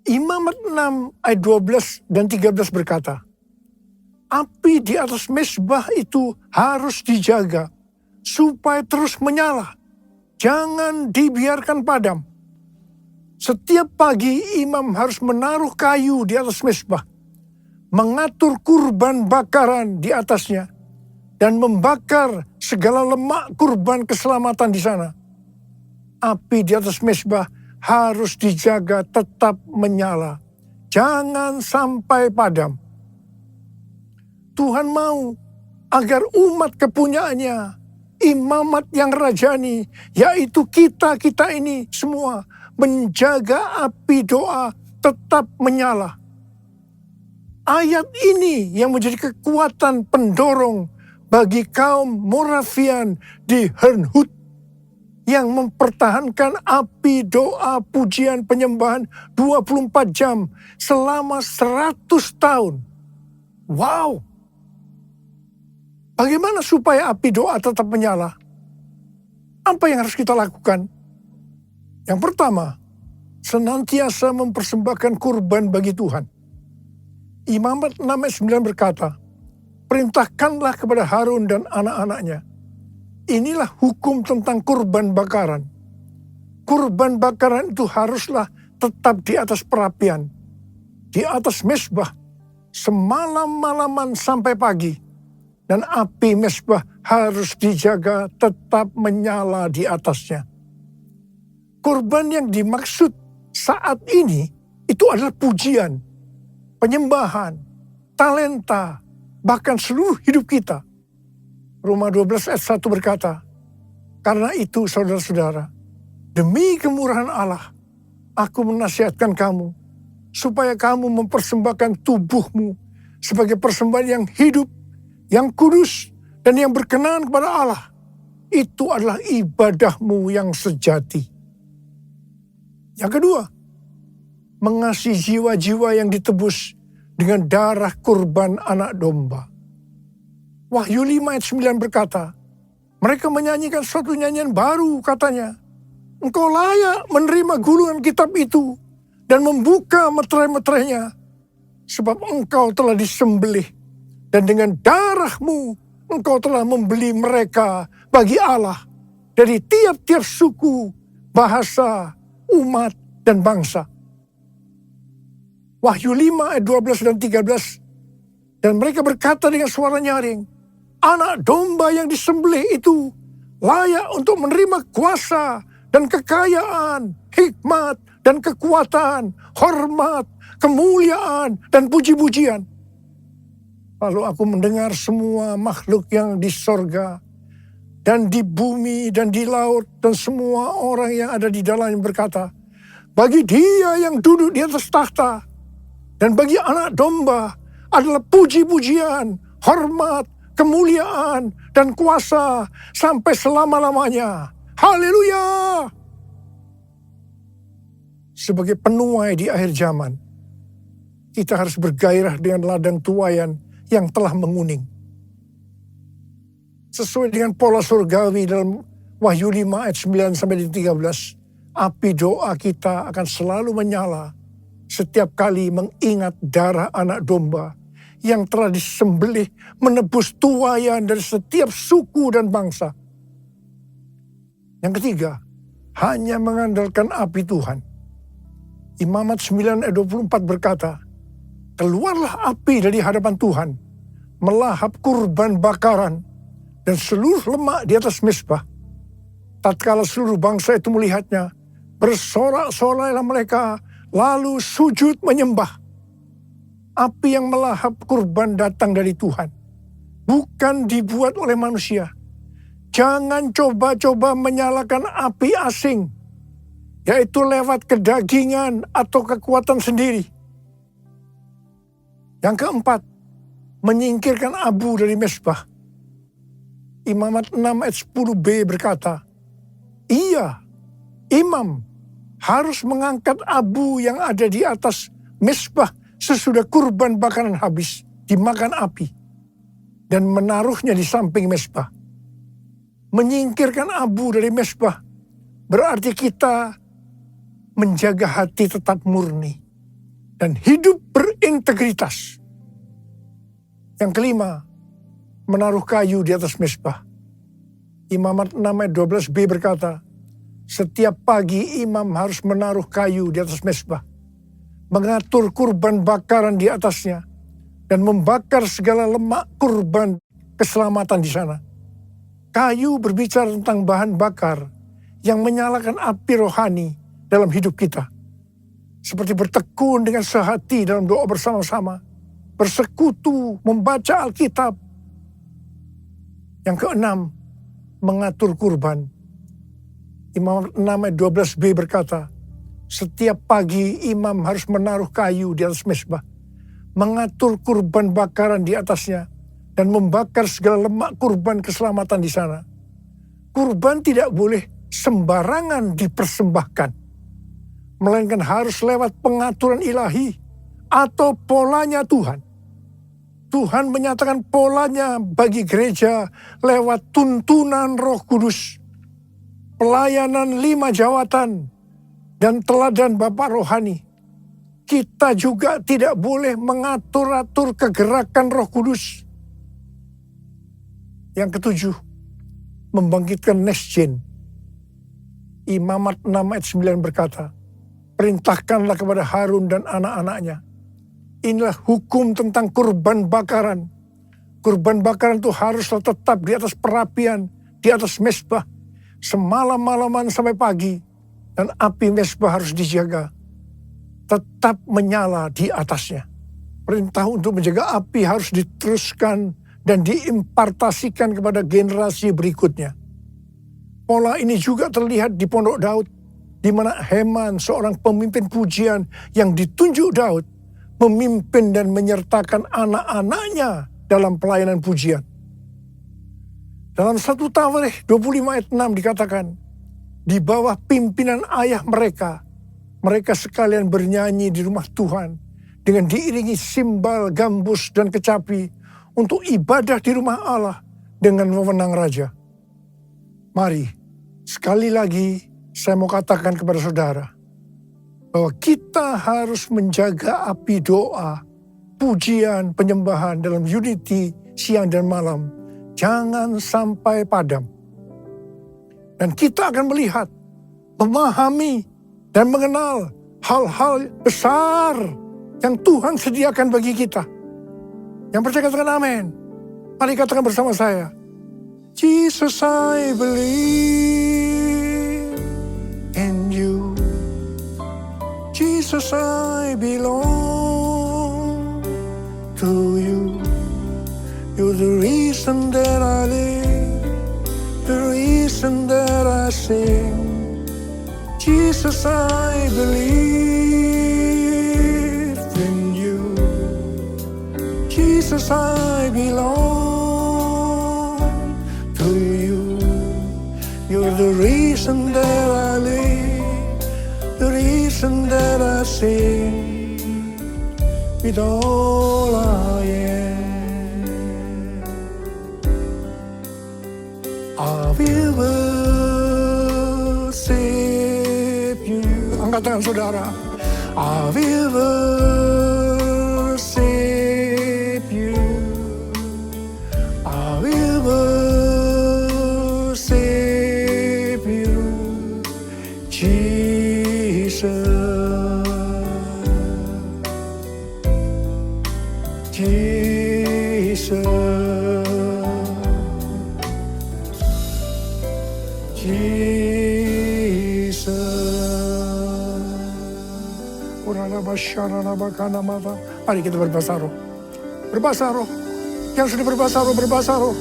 Imamat 6 ayat 12 dan 13 berkata, api di atas mezbah itu harus dijaga supaya terus menyala. Jangan dibiarkan padam. Setiap pagi imam harus menaruh kayu di atas mezbah, mengatur kurban bakaran di atasnya, dan membakar segala lemak kurban keselamatan di sana. Api di atas mezbah harus dijaga tetap menyala. Jangan sampai padam. Tuhan mau agar umat kepunyaannya, imamat yang rajani, yaitu kita ini semua, menjaga api doa tetap menyala. Ayat ini yang menjadi kekuatan pendorong bagi kaum Moravian di Herrnhut yang mempertahankan api doa, pujian, penyembahan 24 jam selama 100 tahun. Wow! Bagaimana supaya api doa tetap menyala? Apa yang harus kita lakukan? Yang pertama, senantiasa mempersembahkan kurban bagi Tuhan. Imamat 6 ayat 9 berkata, perintahkanlah kepada Harun dan anak-anaknya. Inilah hukum tentang kurban bakaran. Kurban bakaran itu haruslah tetap di atas perapian, di atas mezbah, semalam-malaman sampai pagi. Dan api mezbah harus dijaga tetap menyala di atasnya. Kurban yang dimaksud saat ini itu adalah pujian, penyembahan, talenta, bahkan seluruh hidup kita. Roma 12 ayat 1 berkata, karena itu saudara-saudara, demi kemurahan Allah, aku menasihatkan kamu, supaya kamu mempersembahkan tubuhmu sebagai persembahan yang hidup, yang kudus, dan yang berkenan kepada Allah. Itu adalah ibadahmu yang sejati. Yang kedua, mengasihi jiwa-jiwa yang ditebus dengan darah kurban anak domba. Wahyu 5 ayat 9 berkata, mereka menyanyikan suatu nyanyian baru, katanya, engkau layak menerima gulungan kitab itu dan membuka meterai-meterainya, sebab engkau telah disembelih, dan dengan darahmu engkau telah membeli mereka bagi Allah dari tiap-tiap suku, bahasa, umat, dan bangsa. Wahyu 5 ayat 12 dan 13, dan mereka berkata dengan suara nyaring, anak domba yang disembelih itu layak untuk menerima kuasa dan kekayaan, hikmat dan kekuatan, hormat, kemuliaan, dan puji-pujian. Lalu aku mendengar semua makhluk yang di sorga, dan di bumi, dan di laut, dan semua orang yang ada di dalamnya berkata, bagi Dia yang duduk di atas takhta, dan bagi anak domba adalah puji-pujian, hormat, kemuliaan, dan kuasa sampai selama-lamanya. Haleluya! Sebagai penuai di akhir zaman, kita harus bergairah dengan ladang tuaian yang telah menguning. Sesuai dengan pola surgawi dalam Wahyu 5 ayat 9 sampai 13, api doa kita akan selalu menyala setiap kali mengingat darah anak domba yang telah disembelih menebus tuaian dari setiap suku dan bangsa. Yang ketiga, hanya mengandalkan api Tuhan. Imamat 9 ayat 24 berkata, keluarlah api dari hadapan Tuhan, melahap kurban bakaran dan seluruh lemak di atas mezbah. Tatkala seluruh bangsa itu melihatnya, bersorak-sorailah mereka, lalu sujud menyembah. Api yang melahap kurban datang dari Tuhan, bukan dibuat oleh manusia. Jangan coba-coba menyalakan api asing, yaitu lewat kedagingan atau kekuatan sendiri. Yang keempat, menyingkirkan abu dari mezbah. Imamat 6 ayat 10b berkata, iya, imam harus mengangkat abu yang ada di atas mezbah sesudah kurban bakaran habis dimakan api dan menaruhnya di samping mezbah. Menyingkirkan abu dari mezbah berarti kita menjaga hati tetap murni dan hidup berintegritas. Yang kelima, menaruh kayu di atas mezbah. Imamat 6 ayat 12b berkata, setiap pagi imam harus menaruh kayu di atas mezbah, mengatur kurban bakaran di atasnya, dan membakar segala lemak kurban keselamatan di sana. Kayu berbicara tentang bahan bakar yang menyalakan api rohani dalam hidup kita. Seperti bertekun dengan sehati dalam doa bersama-sama, bersekutu, membaca Alkitab. Yang keenam, mengatur kurban. Imamat 6 ayat 12b berkata, setiap pagi imam harus menaruh kayu di atas mezbah, mengatur kurban bakaran di atasnya, dan membakar segala lemak kurban keselamatan di sana. Kurban tidak boleh sembarangan dipersembahkan, melainkan harus lewat pengaturan ilahi atau polanya Tuhan. Tuhan menyatakan polanya bagi gereja lewat tuntunan Roh Kudus, pelayanan 5 jawatan, dan teladan Bapak Rohani. Kita juga tidak boleh mengatur-atur kegerakan Roh Kudus. Yang ketujuh, membangkitkan nesjen. Imamat 6 ayat 9 berkata, perintahkanlah kepada Harun dan anak-anaknya. Inilah hukum tentang kurban bakaran. Kurban bakaran itu haruslah tetap di atas perapian, di atas mezbah, semalam-malaman sampai pagi. Dan api mezbah harus dijaga, tetap menyala di atasnya. Perintah untuk menjaga api harus diteruskan dan diimpartasikan kepada generasi berikutnya. Pola ini juga terlihat di Pondok Daud, di mana Heman, seorang pemimpin pujian yang ditunjuk Daud, memimpin dan menyertakan anak-anaknya dalam pelayanan pujian. Dalam 1 Tawarikh 25 ayat 6 dikatakan, di bawah pimpinan ayah mereka, mereka sekalian bernyanyi di rumah Tuhan dengan diiringi simbal, gambus, dan kecapi untuk ibadah di rumah Allah dengan wewenang raja. Mari, sekali lagi saya mau katakan kepada saudara, bahwa kita harus menjaga api doa, pujian, penyembahan dalam unity siang dan malam. Jangan sampai padam. Dan kita akan melihat, memahami, dan mengenal hal-hal besar yang Tuhan sediakan bagi kita. Yang percaya katakan amin. Mari katakan bersama saya. Jesus, I believe in you. Jesus, I belong to you. You're the reason that I live, the reason that I sing. Jesus, I believe in you. Jesus, I belong to you. You're the reason that I live, the reason that I sing with all I am. I will worship you. Angkat tangan saudara. I will worship you. I will worship you, Jesus. Jesus, Jesus. Mari kita berbahasa roh. Berbahasa roh. Yang sudah berbahasa roh, berbahasa roh.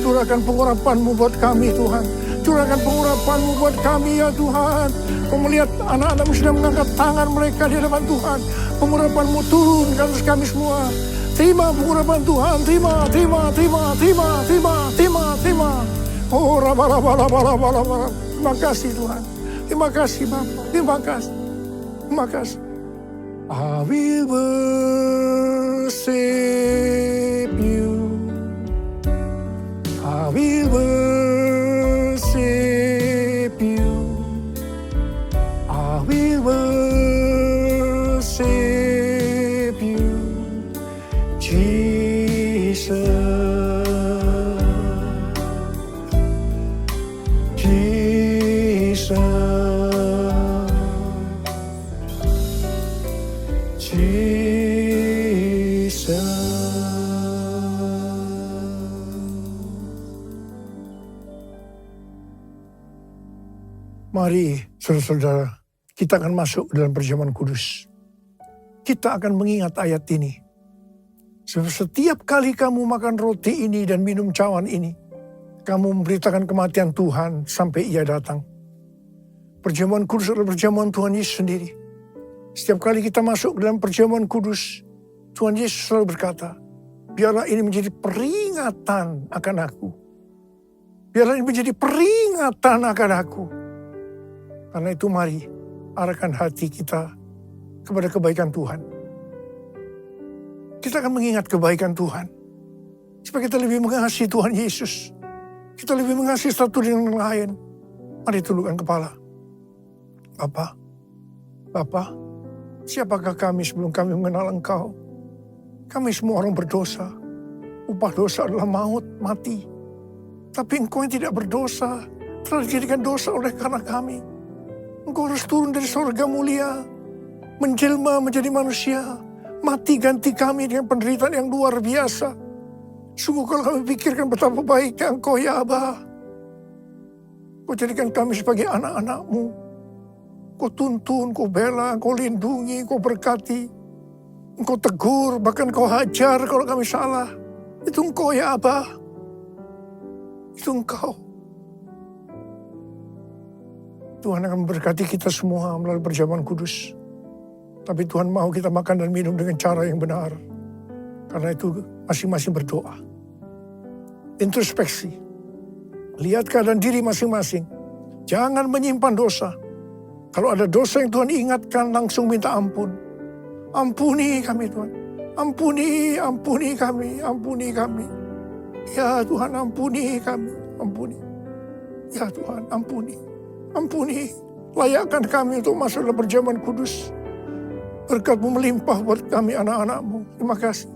Curahkan pengurapan-Mu buat kami, Tuhan. Curahkan pengurapan-Mu buat kami, ya Tuhan. Kau melihat anak-anak-Mu sudah mengangkat tangan mereka di hadapan Tuhan. Pengurapan-Mu turun ke atas kami semua. Terima pengurapan Tuhan, terima. Oh, terima kasih Tuhan. Terima kasih Bapa, terima kasih. I will worship you. I will worship you. I will worship you, Jesus. Jesus. Mari saudara-saudara, kita akan masuk ke dalam perjamuan kudus. Kita akan mengingat ayat ini. Sebab setiap kali kamu makan roti ini dan minum cawan ini, kamu memberitakan kematian Tuhan sampai Ia datang. Perjamuan kudus adalah perjamuan Tuhan Yesus sendiri. Setiap kali kita masuk ke dalam perjamuan kudus, Tuhan Yesus selalu berkata, biarlah ini menjadi peringatan akan aku. Biarlah ini menjadi peringatan akan aku. Karena itu mari arahkan hati kita kepada kebaikan Tuhan. Kita akan mengingat kebaikan Tuhan. Supaya kita lebih mengasihi Tuhan Yesus. Kita lebih mengasihi satu dengan yang lain. Mari tundukkan kepala. Bapa, siapakah kami sebelum kami mengenal Engkau? Kami semua orang berdosa. Upah dosa adalah maut, mati. Tapi Engkau yang tidak berdosa telah dijadikan dosa oleh karena kami. Engkau harus turun dari surga mulia, menjelma menjadi manusia, mati ganti kami dengan penderitaan yang luar biasa. Sungguh kalau kami pikirkan betapa baiknya Engkau ya Aba. Kau jadikan kami sebagai anak-anak-Mu. Kau tuntun, Kau bela, Kau lindungi, Kau berkati. Engkau tegur, bahkan Kau hajar kalau kami salah. Itu Engkau ya Aba. Itu Engkau. Tuhan akan memberkati kita semua melalui perjamuan kudus. Tapi Tuhan mau kita makan dan minum dengan cara yang benar. Karena itu masing-masing berdoa. Introspeksi. Lihat keadaan diri masing-masing. Jangan menyimpan dosa. Kalau ada dosa yang Tuhan ingatkan, langsung minta ampun. Ampuni kami Tuhan. Ampuni kami. Ya Tuhan, ampuni kami. Ampuni. Ya Tuhan, ampuni. Layakkan kami untuk masuk dalam perjamuan kudus. Berkat-Mu melimpah buat kami anak-anak-Mu. Terima kasih.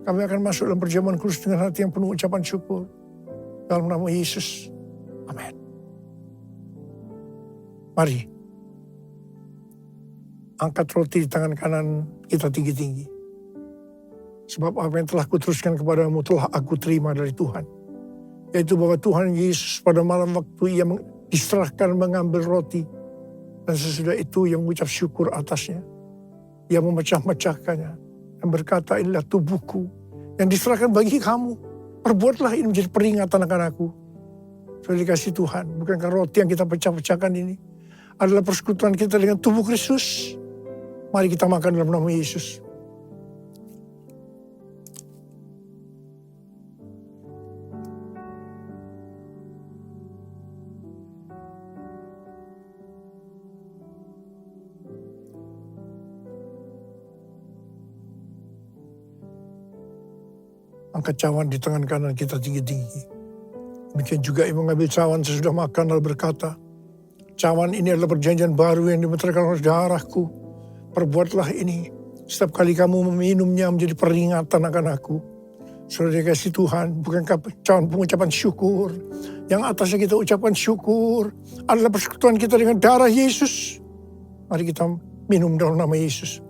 Kami akan masuk dalam perjamuan kudus dengan hati yang penuh ucapan syukur. Dalam nama Yesus. Amin. Mari. Angkat roti di tangan kanan kita tinggi-tinggi. Sebab apa yang telah kuteruskan kepadamu telah aku terima dari Tuhan. Yaitu bahwa Tuhan Yesus pada malam waktu Ia diserahkan mengambil roti. Dan sesudah itu Ia mengucap syukur atasnya. Ia memecah-mecahkannya. Dan berkata, inilah tubuhku yang diserahkan bagi kamu. Perbuatlah ini menjadi peringatan akan aku. Sudah dikasih Tuhan. Bukankah roti yang kita pecah-pecahkan ini adalah persekutuan kita dengan tubuh Kristus? Mari kita makan dalam nama Yesus. Angkat cawan di tangan kanan kita tinggi-tinggi. Demikian juga Ia mengambil cawan sesudah makan lalu berkata, cawan ini adalah perjanjian baru yang dimeteraikan oleh darahku. Perbuatlah ini setiap kali kamu meminumnya menjadi peringatan akan aku. Sudah dikasih Tuhan, bukankah pengucapan syukur. Yang atasnya kita ucapkan syukur adalah persekutuan kita dengan darah Yesus. Mari kita minum dalam nama Yesus.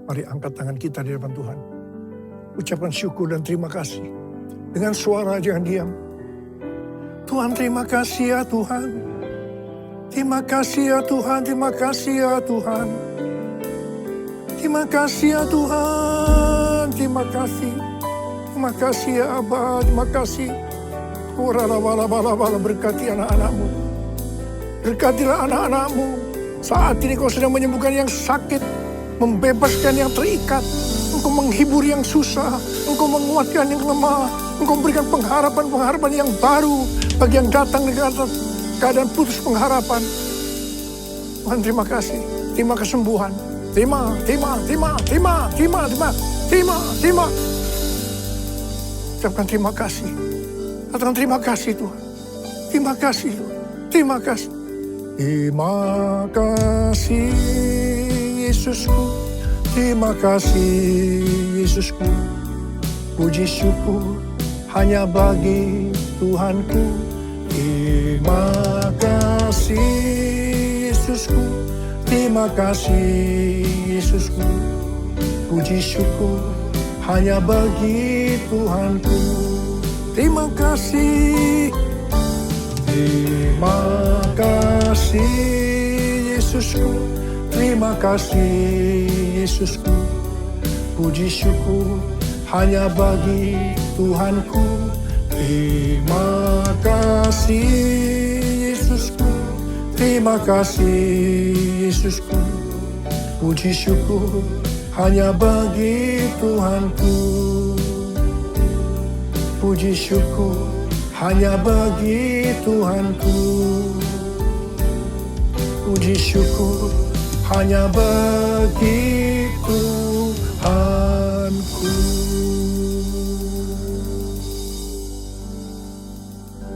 Mari angkat tangan kita di depan Tuhan. Ucapkan syukur dan terima kasih. Dengan suara jangan diam. Tuhan terima kasih ya Tuhan. Terima kasih ya Tuhan, terima kasih ya Tuhan. Terima kasih ya Tuhan, terima kasih. Terima kasih ya Abba, terima kasih. Bala berkati anak-anakmu. Berkatilah anak-anakmu. Saat ini kau sedang menyembuhkan yang sakit, membebaskan yang terikat. Engkau menghibur yang susah, engkau menguatkan yang lemah. Engkau memberikan pengharapan-pengharapan yang baru bagi yang datang di atas keadaan putus pengharapan. Tuhan terima kasih, terima kesembuhan. Terima. Ucapkan terima kasih. Katakan terima kasih Tuhan. Terima kasih Tuhan. Terima kasih. Terima kasih Yesusku. Terima kasih Yesusku. Puji syukur hanya bagi Tuhanku. Terima kasih Yesusku. Terima kasih Yesusku. Puji syukur hanya bagi Tuhanku. Terima kasih. Terima kasih Yesusku. Terima kasih Yesusku. Puji syukur hanya bagi Tuhanku. Terima kasih Yesusku. Terima kasih Yesusku. Puji syukur hanya bagi Tuhanku. Puji syukur hanya bagi Tuhanku. Puji syukur hanya bagi Tuhanku.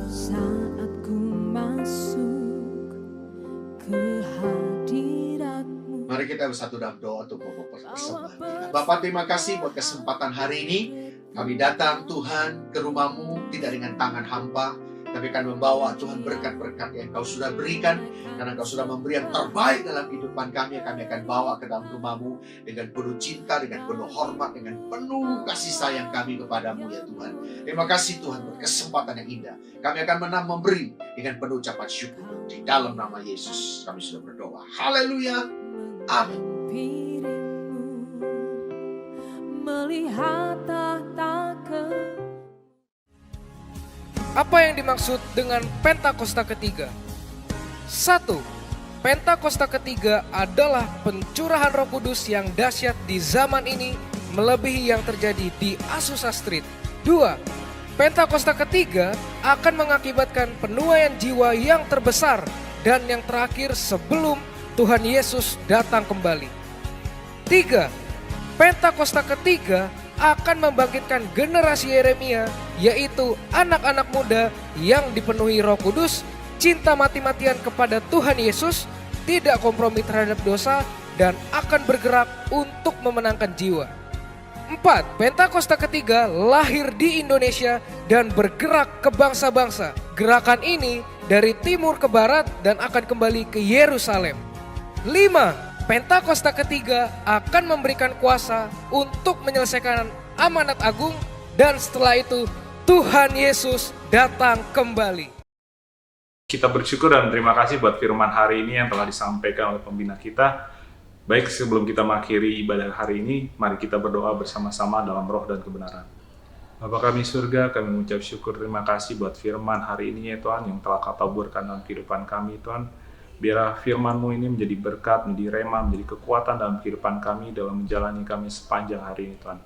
Saat ku masuk ke hadirat-Mu. Mari kita bersatu dalam doa untuk persembahan kita. Bapa, terima kasih buat kesempatan hari ini. Kami datang Tuhan ke rumah-Mu tidak dengan tangan hampa, tapi akan membawa Tuhan berkat-berkat yang Kau sudah berikan. Karena Kau sudah memberi yang terbaik dalam kehidupan kami akan bawa ke dalam rumah-Mu dengan penuh cinta, dengan penuh hormat, dengan penuh kasih sayang kami kepadamu ya Tuhan. Terima kasih Tuhan buat kesempatan yang indah. Kami akan memberi dengan penuh ucapan syukur. Di dalam nama Yesus kami sudah berdoa. Haleluya. Amin. Melihat tahta Apa yang dimaksud dengan Pentakosta ketiga? 1. Pentakosta ketiga adalah pencurahan Roh Kudus yang dahsyat di zaman ini melebihi yang terjadi di Azusa Street. 2. Pentakosta ketiga akan mengakibatkan penuaian jiwa yang terbesar dan yang terakhir sebelum Tuhan Yesus datang kembali. 3. Pentakosta ketiga akan membangkitkan generasi Yeremia, yaitu anak-anak muda yang dipenuhi Roh Kudus, cinta mati-matian kepada Tuhan Yesus, tidak kompromi terhadap dosa, dan akan bergerak untuk memenangkan jiwa. 4. Pentakosta ketiga lahir di Indonesia dan bergerak ke bangsa-bangsa. Gerakan ini dari timur ke barat dan akan kembali ke Yerusalem. 5. Pentakosta ketiga akan memberikan kuasa untuk menyelesaikan amanat agung, dan setelah itu Tuhan Yesus datang kembali. Kita bersyukur dan terima kasih buat firman hari ini yang telah disampaikan oleh pembina kita. Baik, sebelum kita mengakhiri ibadah hari ini, mari kita berdoa bersama-sama dalam roh dan kebenaran. Bapa kami surga, kami mengucap syukur terima kasih buat firman hari ini ya Tuhan, yang telah Kau taburkan dalam kehidupan kami Tuhan. Biarlah firman-Mu ini menjadi berkat, menjadi rema, menjadi kekuatan dalam kehidupan kami dalam menjalani kami sepanjang hari ini Tuhan.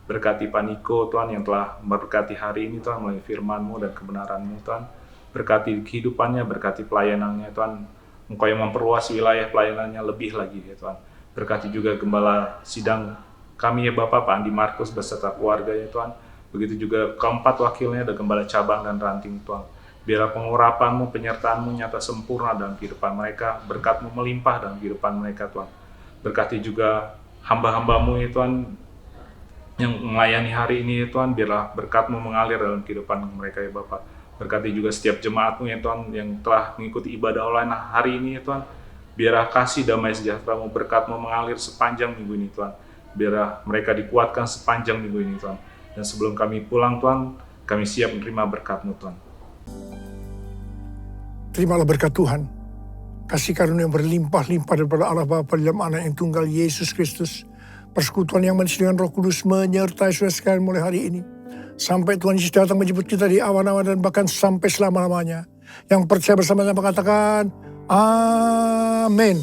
Berkati Pak Niko Tuhan yang telah memberkati hari ini Tuhan melalui firman-Mu dan kebenaran-Mu Tuhan. Berkati kehidupannya, berkati pelayanannya Tuhan. Engkau yang memperluas wilayah pelayanannya lebih lagi ya Tuhan. Berkati juga gembala sidang kami ya Bapak, Pak Andi Markus beserta keluarganya Tuhan. Begitu juga keempat wakilnya ada gembala cabang dan ranting Tuhan. Biarlah pengurapan-Mu, penyertaan-Mu nyata sempurna dalam kehidupan mereka, berkat-Mu melimpah dalam kehidupan mereka Tuhan. Berkati juga hamba-hamba-Mu ya Tuhan, yang melayani hari ini ya Tuhan, biarlah berkat-Mu mengalir dalam kehidupan mereka ya Bapak. Berkati juga setiap jemaat-Mu ya Tuhan, yang telah mengikuti ibadah online hari ini ya Tuhan. Biarlah kasih damai sejahtera-Mu, berkat-Mu mengalir sepanjang minggu ini Tuhan. Biarlah mereka dikuatkan sepanjang minggu ini Tuhan. Dan sebelum kami pulang Tuhan, kami siap menerima berkat-Mu Tuhan. Terimalah berkat Tuhan, kasih karunia yang berlimpah-limpah daripada Allah Bapa dalam Anak yang tunggal Yesus Kristus, persekutuan yang manis dengan Roh Kudus menyertai saudara sekalian mulai hari ini, sampai Tuhan Yesus datang menjemput kita di awan-awan dan bahkan sampai selama-lamanya. Yang percaya bersama-sama katakan, Amin.